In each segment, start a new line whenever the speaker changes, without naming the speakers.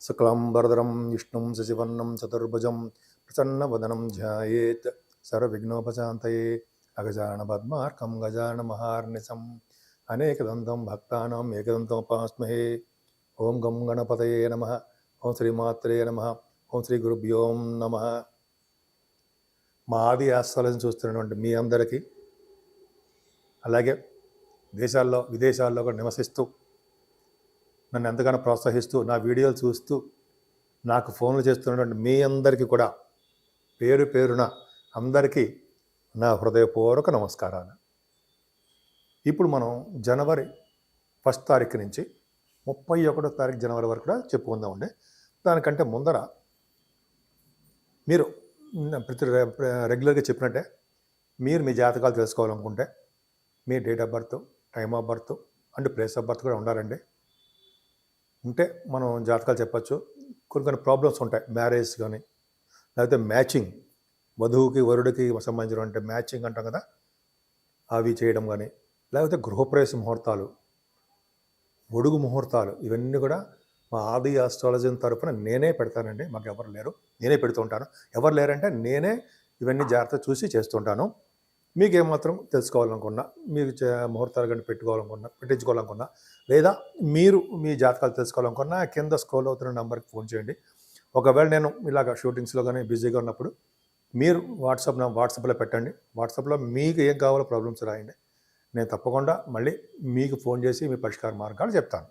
శుక్లాంబరధరం విష్ణుం శశివర్ణం చతుర్భుజం ప్రసన్నవదనం ధ్యాయేత్ సర్వవిఘ్నోపశాంతయే అగజానన పద్మార్కం గజానన మహార్నిశం అనేకదంతం భక్తానాం ఏకదంతముపాస్మహే. ఓం గం గణపతయే నమః. ఓం శ్రీమాత్రే నమః. ఓం శ్రీ గురుభ్యో నమః. మా ఆది ఆస్థాలను చూస్తున్నటువంటి మీ అందరికీ, అలాగే దేశాల్లో విదేశాల్లో కూడా నివసిస్తూ నన్ను ఎంతగానో ప్రోత్సహిస్తూ నా వీడియోలు చూస్తూ నాకు ఫోన్లు చేస్తున్నటువంటి మీ అందరికీ కూడా పేరు పేరున అందరికీ నా హృదయపూర్వక నమస్కారాలు. ఇప్పుడు మనం జనవరి 1 తారీఖు నుంచి 31 తారీఖు జనవరి వరకు కూడా చెప్పుకుందామండి. దానికంటే ముందర మీరు ప్రతి రెగ్యులర్గా చెప్పినట్టే మీరు మీ జాతకాలు తెలుసుకోవాలనుకుంటే మీ date of birth, time of birth and place of birth కూడా ఉండాలండి. ఉంటే మనం జాతకాలు చెప్పచ్చు. కొన్ని ప్రాబ్లమ్స్ ఉంటాయి, మ్యారేజ్ కానీ, లేకపోతే మ్యాచింగ్, వధువుకి వరుడికి సంబంధించినటువంటి మ్యాచింగ్ అంటాం కదా, అవి చేయడం కానీ, లేకపోతే గృహప్రవేశ ముహూర్తాలు, ఒడుగు ముహూర్తాలు, ఇవన్నీ కూడా మా ఆది ఆస్ట్రాలజీ తరఫున నేనే పెడతానండి. మాకు ఎవరు లేరు, నేనే పెడుతూ ఉంటాను. ఎవరు లేరంటే నేనే ఇవన్నీ జాగ్రత్త చూసి చేస్తుంటాను. మీకు ఏమాత్రం తెలుసుకోవాలనుకున్నా, మీరు ముహూర్తాలు కానీ పెట్టించుకోవాలనుకున్నా, లేదా మీరు మీ జాతకాలు తెలుసుకోవాలనుకున్నా కింద స్క్రోల్ అవుతున్న నెంబర్కి ఫోన్ చేయండి. ఒకవేళ నేను ఇలాగ షూటింగ్స్లో కానీ బిజీగా ఉన్నప్పుడు మీరు వాట్సాప్లో పెట్టండి. వాట్సాప్లో మీకు ఏం కావాలో ప్రాబ్లమ్స్ రాయండి. నేను తప్పకుండా మళ్ళీ మీకు ఫోన్ చేసి మీ పరిష్కార మార్గాలు చెప్తాను.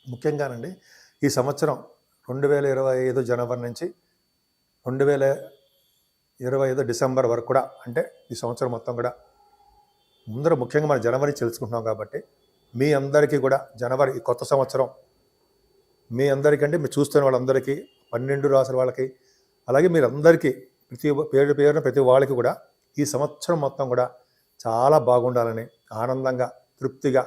ముఖ్యంగానండి, ఈ సంవత్సరం 2025 జనవరి నుంచి 2025 డిసెంబర్ వరకు కూడా, అంటే ఈ సంవత్సరం మొత్తం కూడా ముందర ముఖ్యంగా మనం జనవరి తెలుసుకుంటున్నాం కాబట్టి మీ అందరికీ కూడా జనవరి ఈ కొత్త సంవత్సరం మీ అందరికీ, అంటే మీరు చూస్తున్న వాళ్ళందరికీ, 12 రాసుల వాళ్ళకి, అలాగే మీరందరికీ పేరున ప్రతి వాళ్ళకి కూడా ఈ సంవత్సరం మొత్తం కూడా చాలా బాగుండాలని, ఆనందంగా, తృప్తిగా,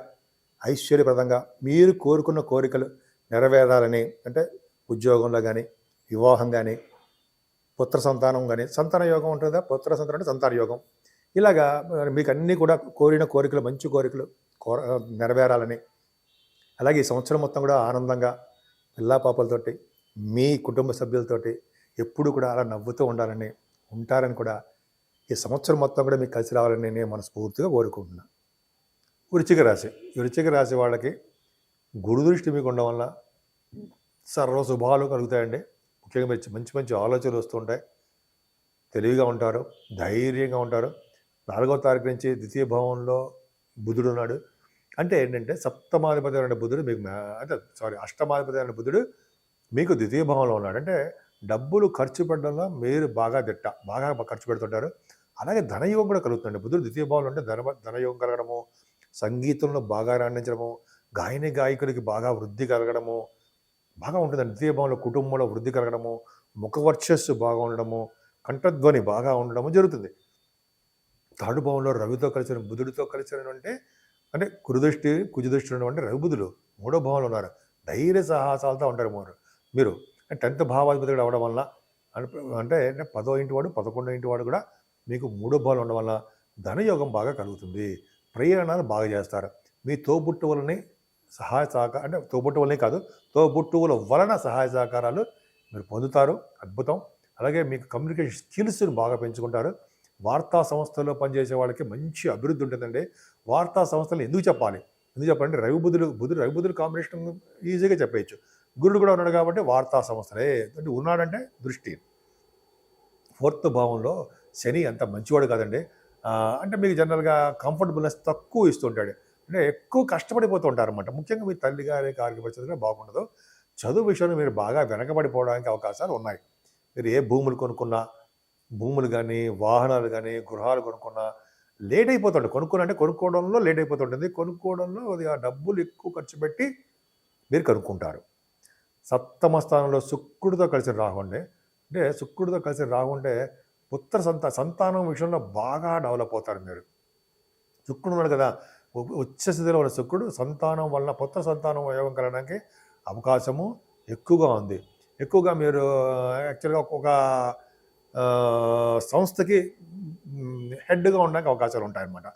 ఐశ్వర్యప్రదంగా మీరు కోరుకున్న కోరికలు నెరవేరాలని, అంటే ఉద్యోగంలో కానీ, వివాహం కానీ, పుత్ర సంతానం కానీ, సంతాన యోగం ఉంటుందా, పుత్ర సంతానం అంటే సంతాన యోగం, ఇలాగా మీకు అన్నీ కూడా కోరిన కోరికలు, మంచి కోరికలు నెరవేరాలని, అలాగే ఈ సంవత్సరం మొత్తం కూడా ఆనందంగా పిల్లా పాపలతోటి, మీ కుటుంబ సభ్యులతోటి ఎప్పుడు కూడా అలా నవ్వుతూ ఉంటారని కూడా ఈ సంవత్సరం మొత్తం కూడా మీకు కలిసి రావాలని నేను మనస్ఫూర్తిగా కోరుకుంటున్నాను. వృశ్చిక రాశి, ఈ వృశ్చిక రాశి వాళ్ళకి గురు దృష్టి మీకు ఉండడం వల్ల సర్వ శుభాలు కలుగుతాయండి. ముఖ్యంగా మీరు మంచి మంచి ఆలోచనలు వస్తుంటాయి, తెలివిగా ఉంటారు, ధైర్యంగా ఉంటారు. 4వ తారీఖు నుంచి ద్వితీయ భావంలో బుధుడు ఉన్నాడు. అంటే ఏంటంటే సప్తమాధిపతి అయిన బుధుడు మీకు అష్టమాధిపతి అయిన బుధుడు మీకు ద్వితీయ భావంలో ఉన్నాడు. అంటే డబ్బులు ఖర్చు పెట్టడంలో మీరు బాగా ఖర్చు పెడుతుంటారు. అలాగే ధనయోగం కూడా కలుగుతుంది. బుధుడు ద్వితీయ భావంలో అంటే ధనయోగం కలగడము, సంగీతంలో బాగా రాణించడము, గాయకులకి బాగా వృద్ధి కలగడము బాగా ఉంటుందండి. ద్వితీయ భావంలో కుటుంబంలో వృద్ధి కలగడము, ముఖ వర్చస్సు బాగా ఉండడము, కంఠధ్వని బాగా ఉండడము జరుగుతుంది. 3వ భావంలో రవితో కలిసిన బుధుడితో అంటే కుజదృష్టి ఉండడం అంటే రవి బుధుడు 3వ భావంలో ఉన్నారు. ధైర్య సాహసాలతో ఉంటారు మీరు. 10th భావాధిపతి అవడం వల్ల, అంటే 10వ ఇంటి వాడు 11వ ఇంటి వాడు కూడా మీకు 3వ భావంలో ఉండడం వల్ల ధనయోగం బాగా కలుగుతుంది. ప్రయాణాలు బాగా చేస్తారు. మీ తోబుట్టువులని తోబుట్టువులనే కాదు, తోబుట్టువుల వలన సహాయ సహకారాలు మీరు పొందుతారు. అద్భుతం. అలాగే మీకు కమ్యూనికేషన్ స్కిల్స్ని బాగా పెంచుకుంటారు. వార్తా సంస్థల్లో పనిచేసే వాళ్ళకి మంచి అభివృద్ధి ఉంటుందండి. వార్తా సంస్థలు ఎందుకు చెప్పాలంటే రవి బుధుడు కాంబినేషన్ ఈజీగా చెప్పేయచ్చు. గురుడు కూడా ఉన్నాడు కాబట్టి వార్తా సంస్థలే. అంటే ఉన్నాడంటే దృష్టి. 4th భావంలో శని అంత మంచివాడు కాదండి. అంటే మీకు జనరల్గా కంఫర్టబుల్నెస్ తక్కువ ఇస్తుంటాడు. అంటే ఎక్కువ కష్టపడిపోతూ ఉంటారు అన్నమాట. ముఖ్యంగా మీ తల్లి గారికి ఆరోగ్య పరిస్థితి కూడా బాగుండదు. చదువు విషయంలో మీరు బాగా వెనకబడిపోవడానికి అవకాశాలు ఉన్నాయి. మీరు ఏ భూములు కానీ, వాహనాలు కానీ, గృహాలు కొనుక్కున్నా లేట్ అయిపోతుంది. కొనుక్కోవడంలో లేట్ అయిపోతుంటుంది. కొనుక్కోవడంలో ఆ డబ్బులు ఎక్కువ ఖర్చు పెట్టి మీరు కనుక్కుంటారు. 7వ స్థానంలో శుక్రుడితో కలిసి రాహు అంటే శుక్రుడితో కలిసి రాహు అంటే పుత్ర సంతానం విషయంలో బాగా డెవలప్ అవుతారు మీరు. శుక్రుడు ఉన్నాడు కదా, ఉచ్చ స్థితిలో ఉన్న శుక్రుడు సంతానం వలన పుత్ర సంతానం యోగం కలగడానికి అవకాశము ఎక్కువగా ఉంది. ఎక్కువగా మీరు యాక్చువల్గా ఒక సంస్థకి హెడ్గా ఉండడానికి అవకాశాలు ఉంటాయన్నమాట.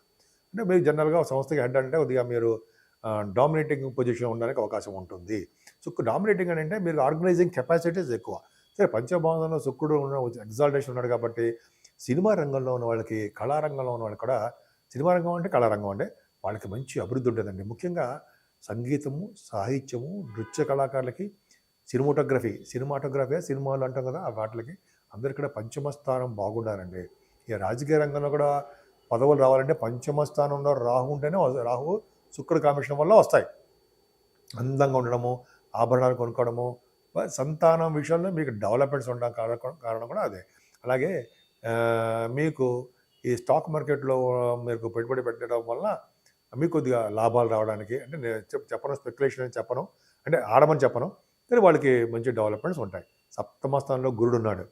అంటే మీరు జనరల్గా సంస్థకి హెడ్ అంటే కొద్దిగా మీరు డామినేటింగ్ పొజిషన్ ఉండడానికి అవకాశం ఉంటుంది. శుక్రుడు డామినేటింగ్ అని అంటే మీరు ఆర్గనైజింగ్ కెపాసిటీస్ ఎక్కువ. సరే పంచభావంలో శుక్రుడు ఉన్న ఎగ్జాల్టేషన్ ఉన్నాడు కాబట్టి సినిమా రంగంలో ఉన్న వాళ్ళకి, కళారంగంలో ఉన్న వాళ్ళకి కూడా సినిమా రంగం అంటే కళారంగం అంటే వాళ్ళకి మంచి అభివృద్ధి ఉంటుందండి. ముఖ్యంగా సంగీతము, సాహిత్యము, నృత్య కళాకారులకి సినిమాటోగ్రఫీ సినిమాలు అంటాం కదా వాటికి అందరికీ కూడా పంచమ స్థానం బాగుండాలండి. ఇక రాజకీయ రంగంలో కూడా పదవులు రావాలంటే పంచమ స్థానంలో రాహు ఉంటేనే రాహు శుక్రుడు కాంబినేషన్ వల్ల వస్తాయి. అందంగా ఉండడము, ఆభరణాలు కొనుక్కోవడము, సంతానం విషయంలో మీకు డెవలప్మెంట్స్ ఉండడం కారణం కూడా అదే. అలాగే మీకు ఈ స్టాక్ మార్కెట్లో మీకు పెట్టుబడి పెట్టడం వల్ల మీకు కొద్దిగా లాభాలు రావడానికి, అంటే నేను చెప్పను స్పెక్యులేషన్ అని చెప్పను, అంటే ఆడమని చెప్పను, కానీ వాళ్ళకి మంచి డెవలప్మెంట్స్ ఉంటాయి. సప్తమ స్థానంలో గురుడు ఉన్నాడు.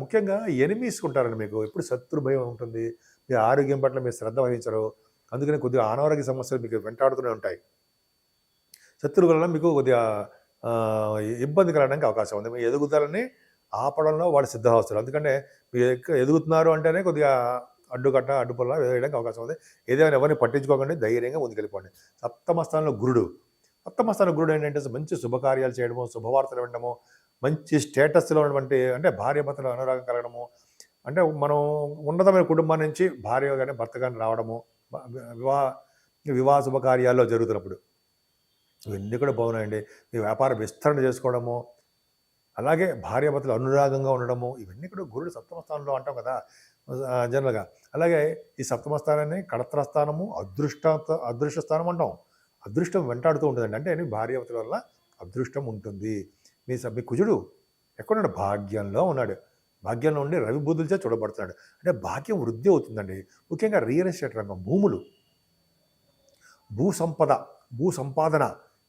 ముఖ్యంగా ఎనిమీస్ ఉంటారండి. మీకు ఎప్పుడు శత్రు భయం ఉంటుంది, మీ ఆరోగ్యం పట్ల మీరు శ్రద్ధ వహించరు, అందుకని కొద్దిగా అనారోగ్య సమస్యలు మీకు వెంటాడుతూనే ఉంటాయి. శత్రువుల వల్ల మీకు కొద్దిగా ఇబ్బంది కలగడానికి అవకాశం ఉంది. మీ ఎదుగుదలని ఆపడంలో వాళ్ళు సిద్ధహస్తులు. అందుకంటే మీరు ఎదుగుతున్నారు అంటేనే కొద్దిగా అడ్డుపల్ల వేయడానికి అవకాశం ఉంది. ఏదైనా ఎవరిని పట్టించుకోకండి, ధైర్యంగా ముందుకెళ్ళిపోండి. సప్తమ స్థానంలో గురుడు ఏంటంటే మంచి శుభకార్యాలు చేయడము, శుభవార్తలు వినడము, మంచి స్టేటస్లో ఉన్నటువంటి అంటే భార్యాభర్తలు అనురాగం కలగడము, అంటే మనం ఉన్నతమైన కుటుంబం నుంచి భార్య కానీ భర్త కానీ రావడము, వివాహ శుభకార్యాల్లో జరుగుతున్నప్పుడు ఇవన్నీ కూడా బాగున్నాయండి. మీ వ్యాపార విస్తరణ చేసుకోవడము, అలాగే భార్యాభర్తలు అనురాగంగా ఉండడము, ఇవన్నీ కూడా గురుడు సప్తమ స్థానంలో అంటాం కదా జనరల్గా. అలాగే ఈ సప్తమ స్థానాన్ని కళత్ర స్థానము, అదృష్ట స్థానం అంటాం. అదృష్టం వెంటాడుతూ ఉంటుందండి. అంటే మీ భార్యాభర్తల వల్ల అదృష్టం ఉంటుంది. మీ కుజుడు ఎక్కడున్నాడు? భాగ్యంలో ఉన్నాడు. భాగ్యంలో ఉండి రవి బుధులచే చూడబడుతున్నాడు. అంటే భాగ్యం వృద్ధి అవుతుందండి. ముఖ్యంగా రియల్ ఎస్టేట్ రంగం, భూములు, భూ సంపాదన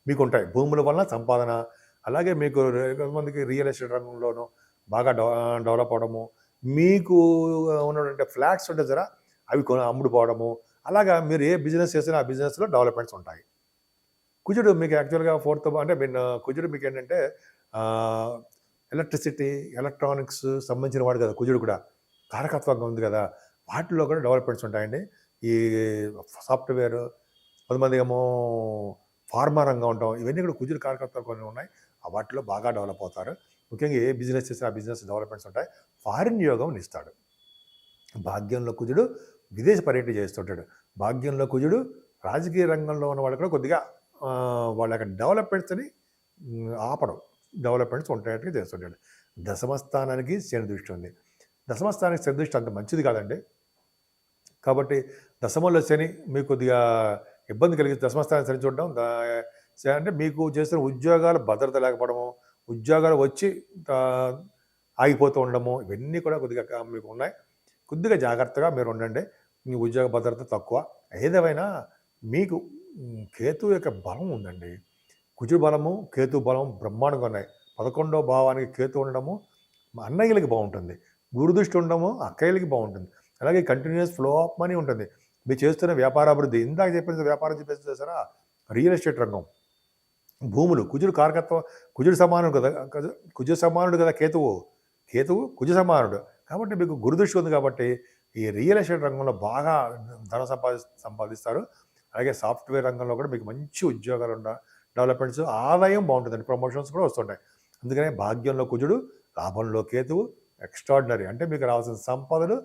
మీకు ఉంటాయి. భూముల వలన సంపాదన, అలాగే మీకు కొంతమందికి రియల్ ఎస్టేట్ రంగంలోనూ బాగా డెవలప్ అవడము, మీకు ఉన్నటువంటి ఫ్లాట్స్ ఉంటాయి జరా అవి అమ్ముడుపోవడము, అలాగా మీరు ఏ బిజినెస్ చేసినా ఆ బిజినెస్లో డెవలప్మెంట్స్ ఉంటాయి. కుజుడు మీకు యాక్చువల్గా అంటే కుజుడు మీకు ఏంటంటే ఎలక్ట్రిసిటీ, ఎలక్ట్రానిక్స్ సంబంధించిన వాడు కదా కుజుడు కూడా, కారకత్వంగా ఉంది కదా, వాటిలో కూడా డెవలప్మెంట్స్ ఉంటాయండి. ఈ సాఫ్ట్వేర్, కొంతమంది ఏమో ఫార్మా రంగం ఉంటాం, ఇవన్నీ కూడా కుజుడు కారకత్వాలు కొన్ని ఉన్నాయి. వాటిలో బాగా డెవలప్ అవుతారు. ముఖ్యంగా ఏ బిజినెస్ చేస్తే ఆ బిజినెస్ డెవలప్మెంట్స్ ఉంటాయి. ఫారిన్ యోగం ఇస్తాడు. భాగ్యంలో కుజుడు విదేశ పర్యటన చేస్తుంటాడు. భాగ్యంలో కుజుడు రాజకీయ రంగంలో ఉన్న వాళ్ళు కూడా కొద్దిగా వాళ్ళ యొక్క డెవలప్మెంట్స్ని ఆపడం, డెవలప్మెంట్స్ ఉంటాయని చేస్తుంటాడు. దశమస్థానానికి శని దృష్టి ఉంది. దశమస్థానానికి శని దృష్టి అంత మంచిది కాదండి. కాబట్టి దశమంలో శని మీకు కొద్దిగా ఇబ్బంది కలిగి దశమస్థానం శని చూడడం, అంటే మీకు చేస్తున్న ఉద్యోగాలు భద్రత లేకపోవడము, ఉద్యోగాలు వచ్చి ఆగిపోతూ ఉండడము, ఇవన్నీ కూడా కొద్దిగా మీకు ఉన్నాయి. కొద్దిగా జాగ్రత్తగా మీరు ఉండండి. మీ ఉద్యోగ భద్రత తక్కువ. ఏదేమైనా మీకు కేతు యొక్క బలం ఉందండి. కుజుడు బలము, కేతు బలం బ్రహ్మాండంగా ఉన్నాయి. 11వ భావానికి కేతు ఉండడము అన్నయ్యలకి బాగుంటుంది, గురుదృష్టి ఉండడము అక్కయ్యలకి బాగుంటుంది. అలాగే కంటిన్యూస్ ఫ్లో ఆఫ్ మనీ ఉంటుంది. మీరు చేస్తున్న వ్యాపారాభివృద్ధి, ఇందాక చెప్పిన వ్యాపారం చెప్పేసి చేస్తారా, రియల్ ఎస్టేట్ రంగం, భూములు, కుజుడు కారకత్వం, కుజుడు సమానుడు కదా కేతువు కుజు సమానుడు. కాబట్టి మీకు గురుదృష్టి ఉంది కాబట్టి ఈ రియల్ ఎస్టేట్ రంగంలో బాగా ధన సంపాదిస్తారు. అలాగే సాఫ్ట్వేర్ రంగంలో కూడా మీకు మంచి ఉద్యోగాలు డెవలప్మెంట్స్, ఆదాయం బాగుంటుందండి, ప్రమోషన్స్ కూడా వస్తుంటాయి. అందుకనే భాగ్యంలో కుజుడు, లాభంలో కేతువు ఎక్స్ట్రాడినరీ. అంటే మీకు రావాల్సిన సంపదలు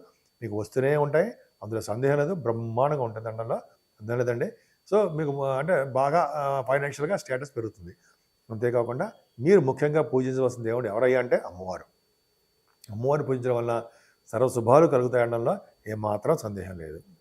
మీకు వస్తూనే ఉంటాయి, అందులో సందేహం లేదు, బ్రహ్మాండంగా ఉంటుంది అండంలో, అంతే లేదండి. సో మీకు అంటే బాగా ఫైనాన్షియల్గా స్టేటస్ పెరుగుతుంది. అంతేకాకుండా మీరు ముఖ్యంగా పూజించవలసిన దేవుడు ఎవరయ్యా అంటే అమ్మవారిని పూజించడం వల్ల సర్వశుభాలు కలుగుతాయి అనడంలో ఏమాత్రం సందేహం లేదు.